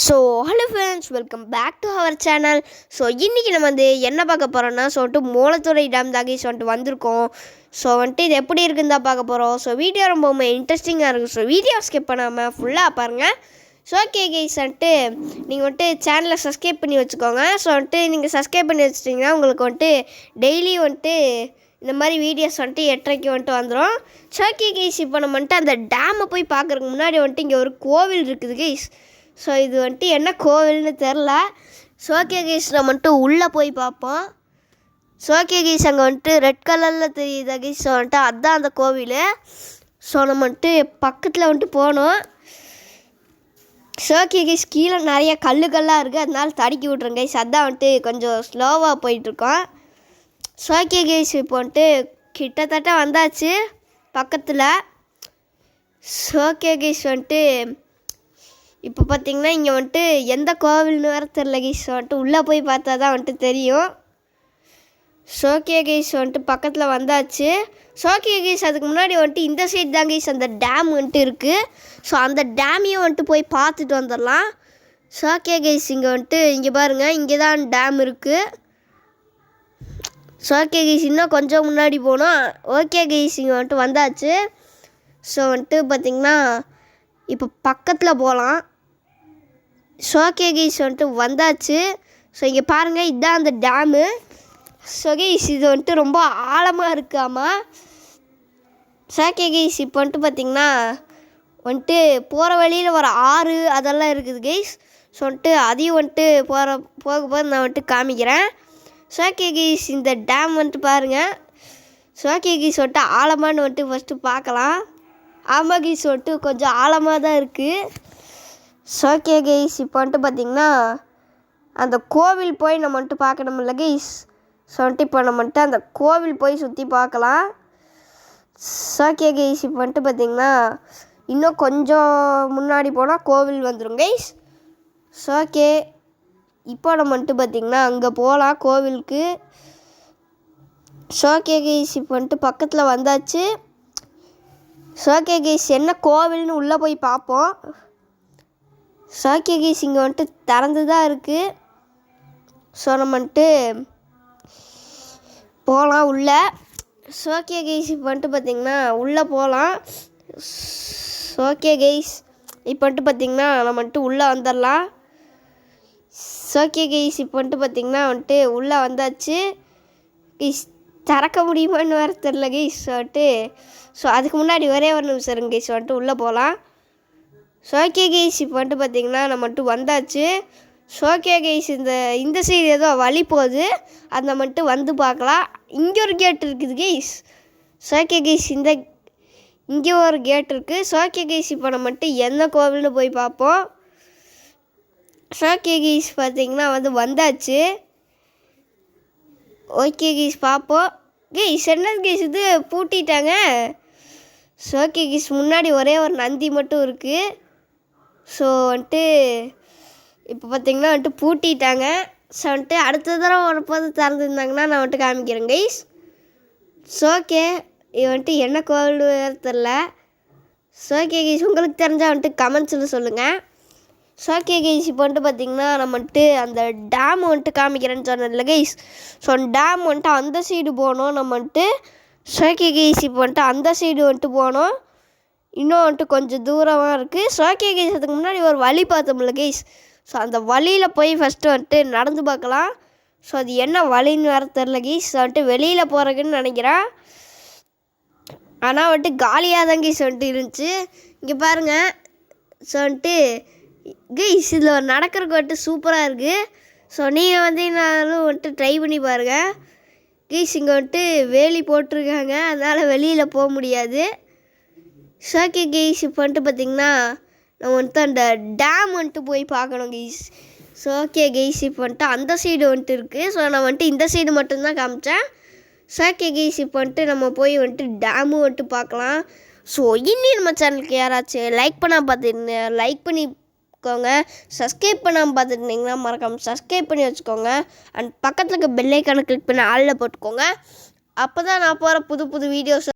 So hello friends, welcome back to our channel. So இன்றைக்கி நம்ம என்ன பார்க்க போகிறோன்னா மூலத்துறை டேம் தாக்கி வந்திருக்கோம். ஸோ இது எப்படி இருக்குன்னு தான் பார்க்க போகிறோம். ஸோ வீடியோ ரொம்ப இன்ட்ரெஸ்டிங்காக இருக்கும். ஸோ வீடியோ ஸ்கிப் பண்ணாமல் ஃபுல்லாக பாருங்கள். ஸோ ஓகே கைஸ், நீங்கள் சேனலை சப்ஸ்கிரைப் பண்ணி வச்சுக்கோங்க. ஸோ நீங்கள் சப்ஸ்கிரைப் பண்ணி வச்சிட்டிங்கன்னா உங்களுக்கு டெய்லி இந்த மாதிரி வீடியோஸ் 8:30 வந்துடும். ஸோ ஓகே கைஸ், இப்போ நம்ம அந்த டேமை போய் பார்க்குறதுக்கு முன்னாடி இங்கே ஒரு கோவில் இருக்குது கைஸ். ஸோ இது என்ன கோவில்னு தெரில. ஸோ ஓகே கைஸ், நம்ம உள்ளே போய் பார்ப்போம். ஸோ ஓகே கைஸ், அங்கே ரெட் கலரில் தெரியுதா கைஸ். ஸோ அதுதான் அந்த கோவில். ஸோ நம்ம பக்கத்தில் போனோம். ஸோ ஓகே கைஸ், கீழே நிறைய கல்லுகள்லாம் இருக்குது, அதனால தடுக்கி விட்ருங்க கைஸ். அதான் கொஞ்சம் ஸ்லோவாக போயிட்டுருக்கோம். ஸோ ஓகே கைஸ், இப்போ கிட்டத்தட்ட வந்தாச்சு பக்கத்தில். ஸோ ஓகே கைஸ், இப்போ பார்த்திங்கன்னா இங்கே எந்த கோவில்னு வேறு தெரில கைஸ். உள்ளே போய் பார்த்தா தான் தெரியும். ஸோ ஓகே கைஸ், பக்கத்தில் வந்தாச்சு. ஸோ ஓகே கைஸ், அதுக்கு முன்னாடி இந்த சைடு தான் கைஸ் அந்த டேம் இருக்குது. ஸோ அந்த டேமையும் போய் பார்த்துட்டு வந்துடலாம். ஸோ ஓகே கைஸ், இங்கே பாருங்கள், இங்கே தான் டேம் இருக்குது. ஸோ ஓகே கைஸ், இன்னும் கொஞ்சம் முன்னாடி போனோம். ஓகே கைஸ், இங்கே வந்தாச்சு. ஸோ பார்த்திங்கன்னா இப்போ பக்கத்தில் போகலாம். ஸோ ஓகே கைஸ், வந்தாச்சு. ஸோ இங்கே பாருங்கள், இதுதான் அந்த டேமு. ஸோ கைஸ், இது ரொம்ப ஆழமாக இருக்காமா. ஸோ ஓகே கைஸ், இப்போ பார்த்திங்கன்னா போகிற வழியில் ஒரு ஆறு அதெல்லாம் இருக்குது கைஸ். ஸோ அதையும் போக போக நான் காமிக்கிறேன். ஸோ ஓகே கைஸ், இந்த டேம் பாருங்கள். ஸோ ஓகே கைஸ், ஆழமானு ஃபஸ்ட்டு பார்க்கலாம். ஆமாம் கைஸ், கொஞ்சம் ஆழமாக தான் இருக்குது. ஸோ ஓகே கைஸ், இப்போ பார்த்திங்கன்னா அந்த கோவில் போய் நம்ம பார்க்கணும்ல கைஸ். ஸோ இப்போ நம்ம அந்த கோவில் போய் சுற்றி பார்க்கலாம். ஸோ ஓகே கைஸ், இப்போ பார்த்திங்கன்னா இன்னும் கொஞ்சம் முன்னாடி போனால் கோவில் வந்துடும் கைஸ். ஸோ ஓகே, இப்போ நம்ம பார்த்திங்கன்னா அங்கே போகலாம் கோவிலுக்கு. ஸோ ஓகே கைஸ், இப்போ பக்கத்தில் வந்தாச்சு. ஸோ ஓகே கைஸ், என்ன கோவில்னு உள்ளே போய் பார்ப்போம். ஸோ ஓகே கைஸ், இங்கே திறந்து தான் இருக்குது. ஸோ நம்ம போகலாம் உள்ளே. ஸோ ஓகே கைஸ், இப்போ பார்த்திங்கன்னா உள்ளே போகலாம். ஸோ ஓகே கைஸ், இப்போ பார்த்திங்கன்னா நம்ம உள்ளே வந்துடலாம். ஸோ ஓகே கைஸ், இப்போ பார்த்திங்கன்னா உள்ளே வந்தாச்சு கைஸ். திறக்க முடியுமான்னு வேறு தெரில கைஸ். ஸோ அதுக்கு முன்னாடி ஒரே ஒரு நிமிஷம் இருங்க கைஸ், உள்ளே போகலாம். ஸோ ஓகே கைஸ், இப்போ பார்த்திங்கன்னா நம்ம வந்தாச்சு. ஸோ ஓகே கைஸ், இந்த சைடு ஏதோ வழி போகுது, அதை வந்து பார்க்கலாம். இங்கே ஒரு கேட் இருக்குது கைஸ். ஸோ ஓகே கைஸ், இங்கே ஒரு கேட் இருக்குது. ஸோ ஓகே கைஸ், இப்போ நம்ம எந்த கோவில்னு போய் பார்ப்போம். ஸோ ஓகே கைஸ், பார்த்திங்கன்னா வந்தாச்சு. ஓகே கைஸ், பார்ப்போம் கைஸ். என்ன கைஸ், இது பூட்டிட்டாங்க. ஸோ ஓகே கைஸ், முன்னாடி ஒரே ஒரு நந்தி மட்டும் இருக்குது. ஸோ இப்போ பார்த்திங்கன்னா பூட்டிட்டாங்க. ஸோ அடுத்த தடவை வரப்போது திறந்துருந்தாங்கன்னா நான் காமிக்கிறேன் கைஸ். ஸோ ஓகே, இது என்ன கோவில் வேறு தெரில. ஸோ ஓகே கைஸ், உங்களுக்கு தெரிஞ்சால் கமெண்ட்ஸில் சொல்லுங்கள். ஸோ ஓகே கைஸ், இப்போ பார்த்திங்கன்னா நம்ம அந்த டேம் காமிக்கிறேன்னு சொன்னதில்ல கைஸ். ஸோ டேம் அந்த சைடு போனோம் நம்ம. ஸோ ஓகே கைஸ், இப்போ அந்த சைடு போனோம். இன்னும் கொஞ்சம் தூரமாக இருக்குது. ஸோ ஓகே கைஸ், அதுக்கு முன்னாடி ஒரு வழி பார்த்தோம்ல கைஸ். ஸோ அந்த வழியில் போய் ஃபஸ்ட்டு நடந்து பார்க்கலாம். ஸோ அது என்ன வழின்னு வேறு தெரில கைஸ். வெளியில் போகிறதுன்னு நினைக்கிறேன். ஆனால் காலியாக தான் கைஸ் இருந்துச்சு. இங்கே பாருங்கள். ஸோ கைஸ், இதில் நடக்கிறதுக்கு சூப்பராக இருக்குது. ஸோ நீங்கள் வந்தீங்கன்னாலும் ட்ரை பண்ணி பாருங்கள் கைஸ். இங்கே வேலி போட்டிருக்காங்க, அதனால் வெளியில் போக முடியாது. ஸோ ஓகே கைஸ், இப்போ பார்த்திங்கன்னா நம்ம அந்த டேம் போய் பார்க்கணும் கைஸ். ஸோ ஓகே கைஸ், இப்போ அந்த சைடு இருக்குது. ஸோ நான் இந்த சைடு மட்டும்தான் காமிச்சேன். ஸோ ஓகே கைஸ், இப்போ நம்ம போய் டேமு பார்க்கலாம். ஸோ இன்னும் நம்ம சேனலுக்கு யாராச்சும் லைக் பண்ணால் பார்த்துருந்தீங்க லைக் பண்ணிக்கோங்க. சப்ஸ்கிரைப் பண்ணாமல் பார்த்துருந்தீங்கன்னா மறக்காமல் சப்ஸ்கிரைப் பண்ணி வச்சுக்கோங்க. அண்ட் பக்கத்தில் இருக்க பெல் ஐக்கானை கிளிக் பண்ணி ஆளில் போட்டுக்கோங்க. அப்போ தான் நான் போகிற புது புது வீடியோஸ்